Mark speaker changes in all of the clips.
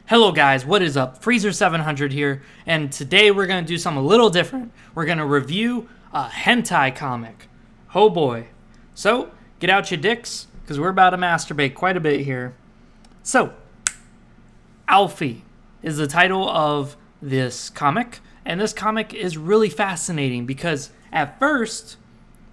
Speaker 1: Hello guys, what is up? Freezer700 here, and today we're going to do something a little different. We're going to review a hentai comic. Oh boy. So, get out your dicks, because we're about to masturbate quite a bit here. So, Alfie is the title of this comic, and this comic is really fascinating because at first,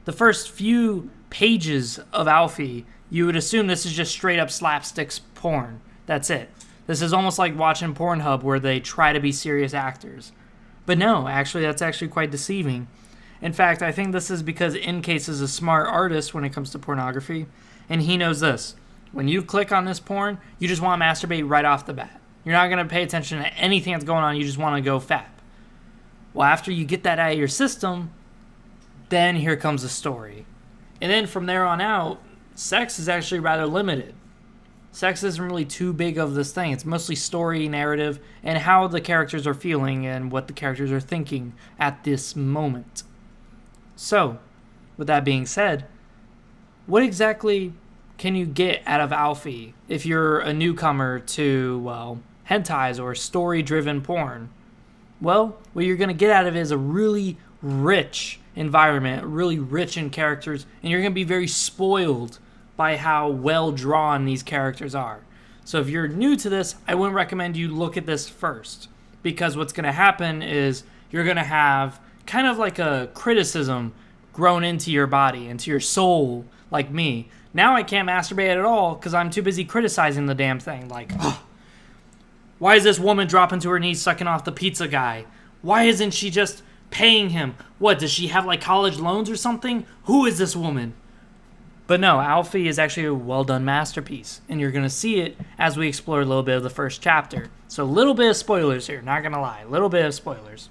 Speaker 1: the first few pages of Alfie, you would assume this is just straight up slapsticks porn. That's it. This is almost like watching Pornhub where they try to be serious actors. But no, actually, that's actually quite deceiving. In fact, I think this is because Incase is a smart artist when it comes to pornography, and he knows this. When you click on this porn, you just want to masturbate right off the bat. You're not going to pay attention to anything that's going on, you just want to go fap. Well, after you get that out of your system, then here comes the story. And then from there on out, sex is actually rather limited. Sex isn't really too big of this thing. It's mostly story, narrative, and how the characters are feeling and what the characters are thinking at this moment. So, with that being said, what exactly can you get out of Alfie if you're a newcomer to, well, hentais or story-driven porn? Well, what you're going to get out of it is a really rich environment, really rich in characters, and you're going to be very spoiled by how well drawn these characters are. So if you're new to this, I wouldn't recommend you look at this first, because what's going to happen is you're going to have kind of like a criticism grown into your body, into your soul, like me. Now I can't masturbate at all because I'm too busy criticizing the damn thing. Like, why is this woman dropping to her knees sucking off the pizza guy? Why isn't she just paying him? What, does she have like college loans or something? Who is this woman? But no, Alfie is actually a well-done masterpiece, and you're going to see it as we explore a little bit of the first chapter. So a little bit of spoilers here, not going to lie, a little bit of spoilers.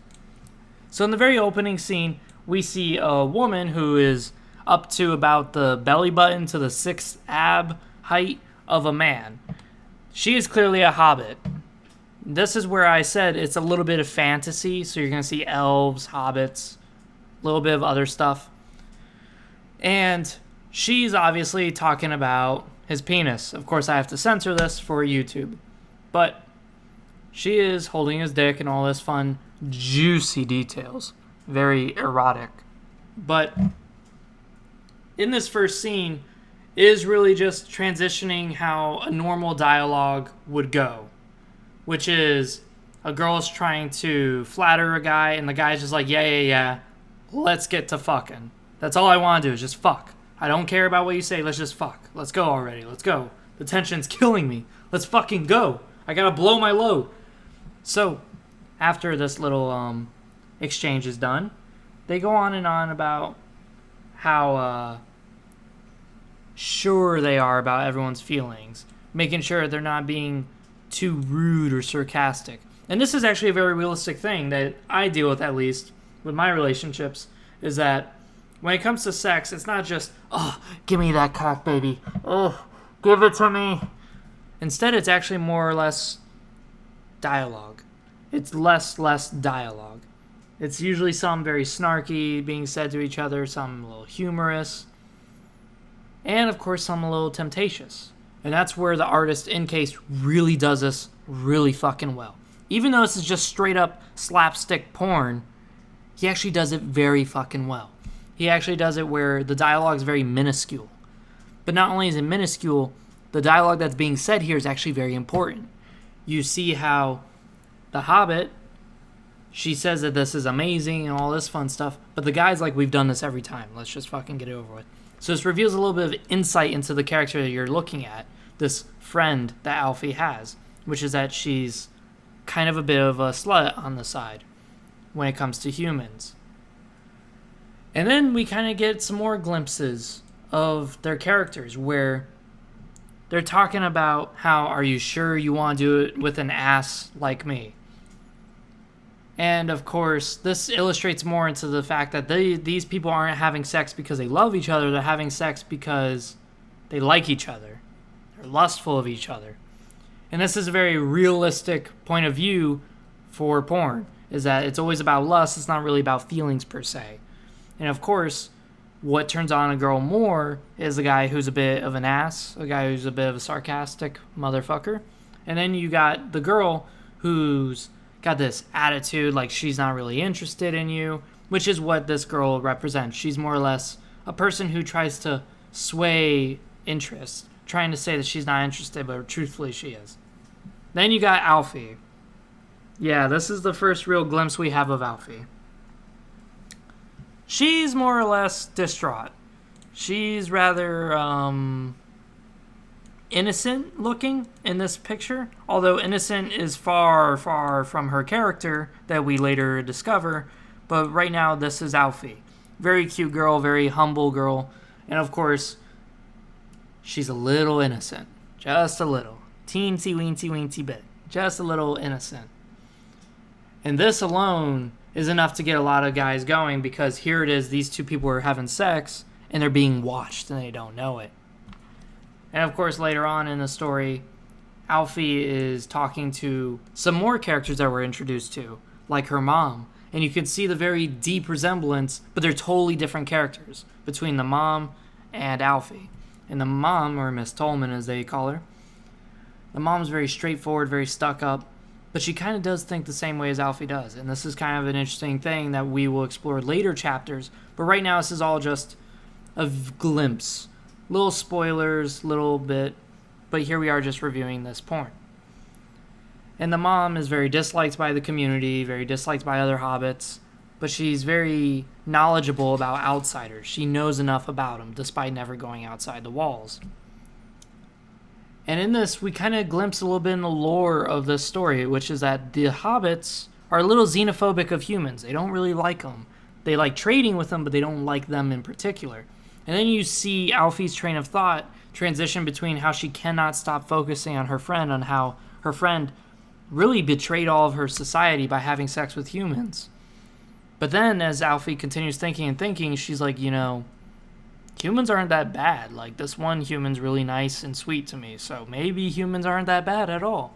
Speaker 1: So in the very opening scene, we see a woman who is up to about the belly button to the sixth ab height of a man. She is clearly a hobbit. This is where I said it's a little bit of fantasy, so you're going to see elves, hobbits, a little bit of other stuff. And she's obviously talking about his penis. Of course, I have to censor this for YouTube. But she is holding his dick and all this fun, juicy details. Very erotic. But in this first scene is really just transitioning how a normal dialogue would go. Which is a girl is trying to flatter a guy, and the guy's just like, yeah, let's get to fucking. That's all I want to do is just fuck. I don't care about what you say. Let's just fuck. Let's go already. Let's go. The tension's killing me. Let's fucking go. I gotta blow my load. So, after this little exchange is done, they go on and on about how sure they are about everyone's feelings, making sure they're not being too rude or sarcastic. And this is actually a very realistic thing that I deal with, at least with my relationships, is that when it comes to sex, it's not just, give me that cock, baby. Give it to me. Instead, it's actually more or less dialogue. It's less dialogue. It's usually some very snarky being said to each other, some a little humorous, and of course some a little temptatious. And that's where the artist Incase really does this really fucking well. Even though this is just straight up slapstick porn, he actually does it very fucking well. He actually does it where the dialogue is very minuscule. But not only is it minuscule, the dialogue that's being said here is actually very important. You see how the Hobbit, she says that this is amazing and all this fun stuff, but the guy's like, we've done this every time. Let's just fucking get it over with. So this reveals a little bit of insight into the character that you're looking at, this friend that Alfie has, which is that she's kind of a bit of a slut on the side when it comes to humans. And then we kind of get some more glimpses of their characters where they're talking about how, are you sure you want to do it with an ass like me? And of course, this illustrates more into the fact that these people aren't having sex because they love each other. They're having sex because they like each other. They're lustful of each other. And this is a very realistic point of view for porn, is that it's always about lust. It's not really about feelings per se. And of course, what turns on a girl more is a guy who's a bit of an ass, a guy who's a bit of a sarcastic motherfucker, And then you got the girl who's got this attitude like she's not really interested in you, which is what this girl represents. She's more or less a person who tries to sway interest, trying to say that she's not interested, but truthfully she is. Then you got Alfie. Yeah, this is the first real glimpse we have of Alfie. She's more or less distraught. She's rather innocent looking in this picture, although innocent is far, far from her character that we later discover. But right now, this is Alfie. Very cute girl, very humble girl. And of course, she's a little innocent. Just a little. Teensy weensy weensy bit. Just a little innocent. And this alone is enough to get a lot of guys going, because here it is, these two people are having sex and they're being watched and they don't know it. And of course, later on in the story, Alfie is talking to some more characters that we're introduced to, like her mom. And you can see the very deep resemblance, but they're totally different characters between the mom and Alfie. And the mom, or Miss Tolman as they call her, the mom's very straightforward, very stuck up, but she kind of does think the same way as Alfie does. And this is kind of an interesting thing that we will explore later chapters. But right now, this is all just a glimpse. Little spoilers, little bit, but here we are just reviewing this porn. And the mom is very disliked by the community, very disliked by other hobbits, but she's very knowledgeable about outsiders. She knows enough about them, despite never going outside the walls. And in this, we kind of glimpse a little bit in the lore of this story, which is that the hobbits are a little xenophobic of humans. They don't really like them. They like trading with them, but they don't like them in particular. And then you see Alfie's train of thought transition between how she cannot stop focusing on how her friend really betrayed all of her society by having sex with humans. But then as Alfie continues thinking and thinking, she's like, humans aren't that bad. Like, this one human's really nice and sweet to me, so maybe humans aren't that bad at all.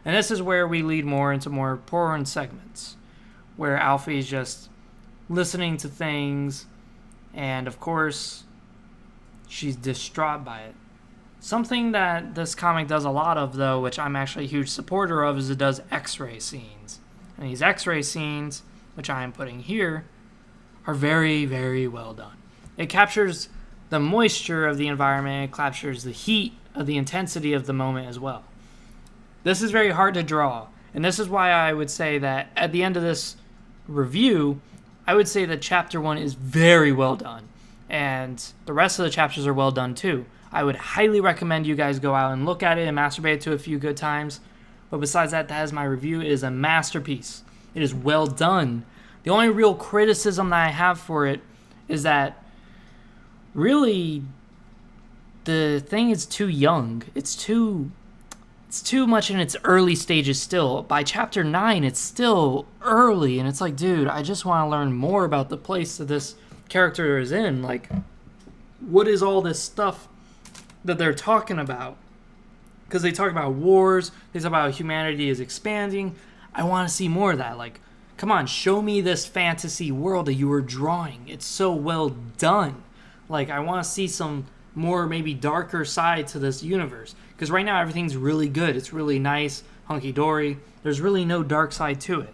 Speaker 1: And this is where we lead more into more porn segments, where Alfie's just listening to things, and of course, she's distraught by it. Something that this comic does a lot of, though, which I'm actually a huge supporter of, is it does X-ray scenes. And these X-ray scenes, which I am putting here, are very, very well done. It captures the moisture of the environment, it captures the heat of the intensity of the moment as well. This is very hard to draw, and this is why I would say that at the end of this review, I would say that Chapter 1 is very well done, and the rest of the chapters are well done too. I would highly recommend you guys go out and look at it and masturbate to it a few good times. But besides that, that is my review. It is a masterpiece. It is well done. The only real criticism that I have for it is that really the thing is too young. It's too much in its early stages still. By chapter 9, it's still early, and it's like, dude, I just want to learn more about the place that this character is in. Like, what is all this stuff that they're talking about? Because they talk about wars, they talk about how humanity is expanding. I want to see more of that. Like, come on, show me this fantasy world that you were drawing. It's so well done. Like, I want to see some more maybe darker side to this universe. Because right now everything's really good. It's really nice, hunky-dory. There's really no dark side to it.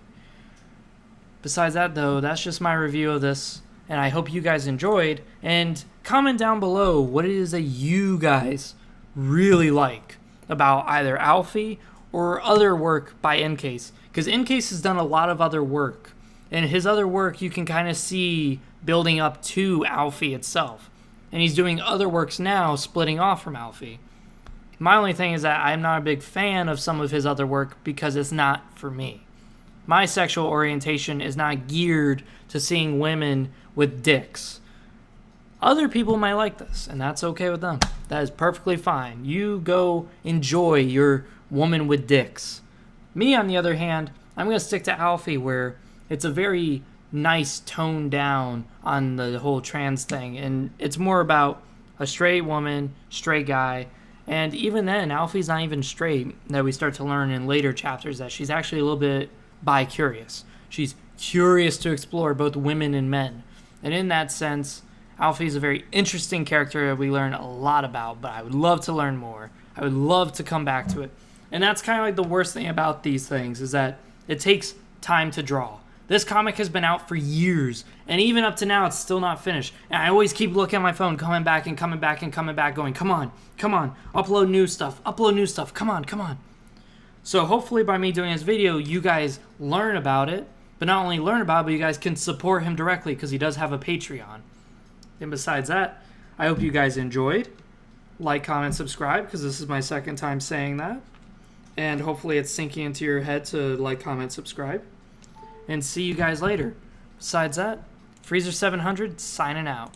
Speaker 1: Besides that, though, that's just my review of this. And I hope you guys enjoyed. And comment down below what it is that you guys really like about either Alfie or other work by Incase. Because Incase has done a lot of other work. And his other work you can kind of see building up to Alfie itself. And he's doing other works now splitting off from Alfie. My only thing is that I'm not a big fan of some of his other work because it's not for me. My sexual orientation is not geared to seeing women with dicks. Other people might like this, and that's okay with them. That is perfectly fine. You go enjoy your woman with dicks. Me, on the other hand, I'm going to stick to Alfie, where it's a very nice tone down on the whole trans thing, and it's more about a straight woman, straight guy, and even then, Alfie's not even straight, that we start to learn in later chapters that she's actually a little bit bi-curious. She's curious to explore both women and men. And in that sense, Alfie's a very interesting character that we learn a lot about, but I would love to learn more. I would love to come back to it. And that's kind of like the worst thing about these things is that it takes time to draw. This comic has been out for years, and even up to now, it's still not finished. And I always keep looking at my phone, coming back, going, come on, upload new stuff, come on. So hopefully by me doing this video, you guys learn about it, but not only learn about it, but you guys can support him directly because he does have a Patreon. And besides that, I hope you guys enjoyed. Like, comment, subscribe, because this is my second time saying that. And hopefully it's sinking into your head to like, comment, subscribe. And see you guys later. Besides that, Freezer 700 signing out.